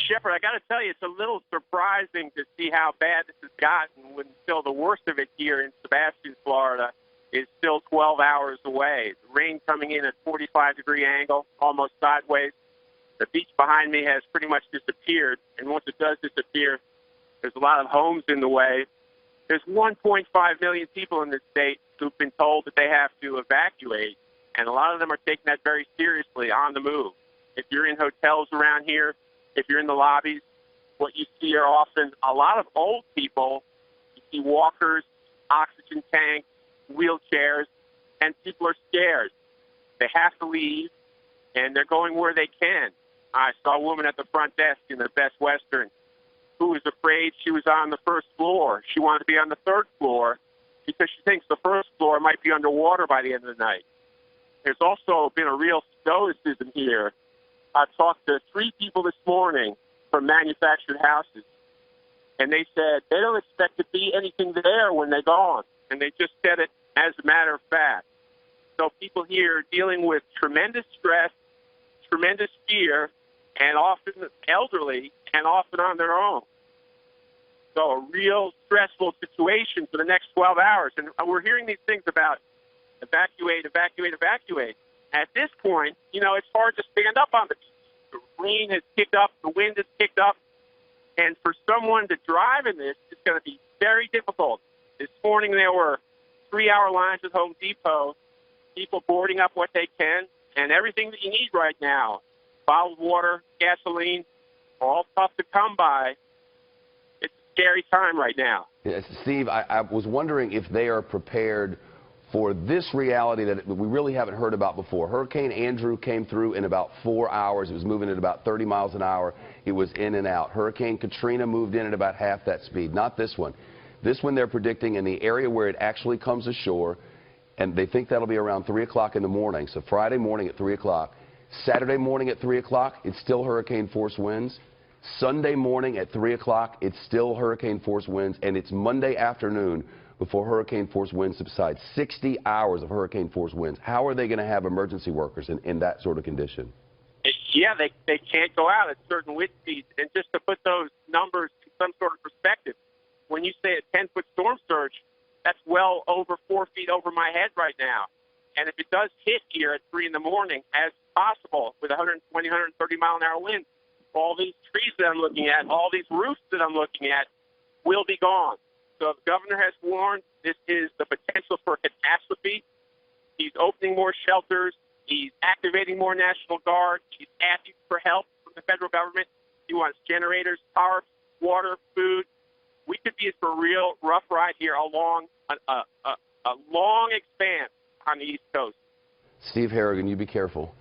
Shepard, I got to tell you, it's a little surprising to see how bad this has gotten when still the worst of it here in Sebastian, Florida, is still 12 hours away. The rain coming in at 45-degree angle, almost sideways. The beach behind me has pretty much disappeared, and once it does disappear, there's a lot of homes in the way. There's 1.5 million people in this state who've been told that they have to evacuate, and a lot of them are taking that very seriously on the move. If you're in hotels around here, if you're in the lobbies, what you see are often a lot of old people. You see walkers, oxygen tanks, wheelchairs, and people are scared. They have to leave, and they're going where they can. I saw a woman at the front desk in the Best Western who was afraid she was on the first floor. She wanted to be on the third floor because she thinks the first floor might be underwater by the end of the night. There's also been a real stoicism here. I talked to 3 people this morning from manufactured houses, and they said they don't expect to be anything there when they're gone, and they just said it as a matter of fact. So people here are dealing with tremendous stress, tremendous fear, and often elderly and often on their own. So a real stressful situation for the next 12 hours. And we're hearing these things about evacuate, evacuate, evacuate. At this point, you know, it's hard to stand up on the beach. The rain has kicked up, the wind has kicked up, and for someone to drive in this, it's going to be very difficult. This morning there were 3-hour lines at Home Depot, people boarding up what they can, and everything that you need right now, bottled water, gasoline, all tough to come by. It's a scary time right now. Yes, Steve, I was wondering if they are prepared for this reality that we really haven't heard about before. Hurricane Andrew came through in about 4 hours. It was moving at about 30 miles an hour. It was in and out. Hurricane Katrina moved in at about half that speed. Not this one. This one they're predicting in the area where it actually comes ashore, and they think that'll be around 3 o'clock in the morning. So Friday morning at 3 o'clock. Saturday morning at 3 o'clock, it's still hurricane force winds. Sunday morning at 3 o'clock, it's still hurricane force winds. And it's Monday afternoon before hurricane force winds subside. 60 hours of hurricane force winds. How are they going to have emergency workers in that sort of condition? Yeah, they can't go out at certain wind speeds. And just to put those numbers in some sort of perspective, when you say a 10-foot storm surge, that's well over 4 feet over my head right now. And if it does hit here at 3 in the morning, as possible, with 120, 130 mile an hour winds, all these trees that I'm looking at, all these roofs that I'm looking at will be gone. So the governor has warned this is the potential for a catastrophe. He's opening more shelters. He's activating more National Guard. He's asking for help from the federal government. He wants generators, tarps, water, food. We could be in for a real rough ride here along a long expanse on the East Coast. Steve Harrigan, you be careful.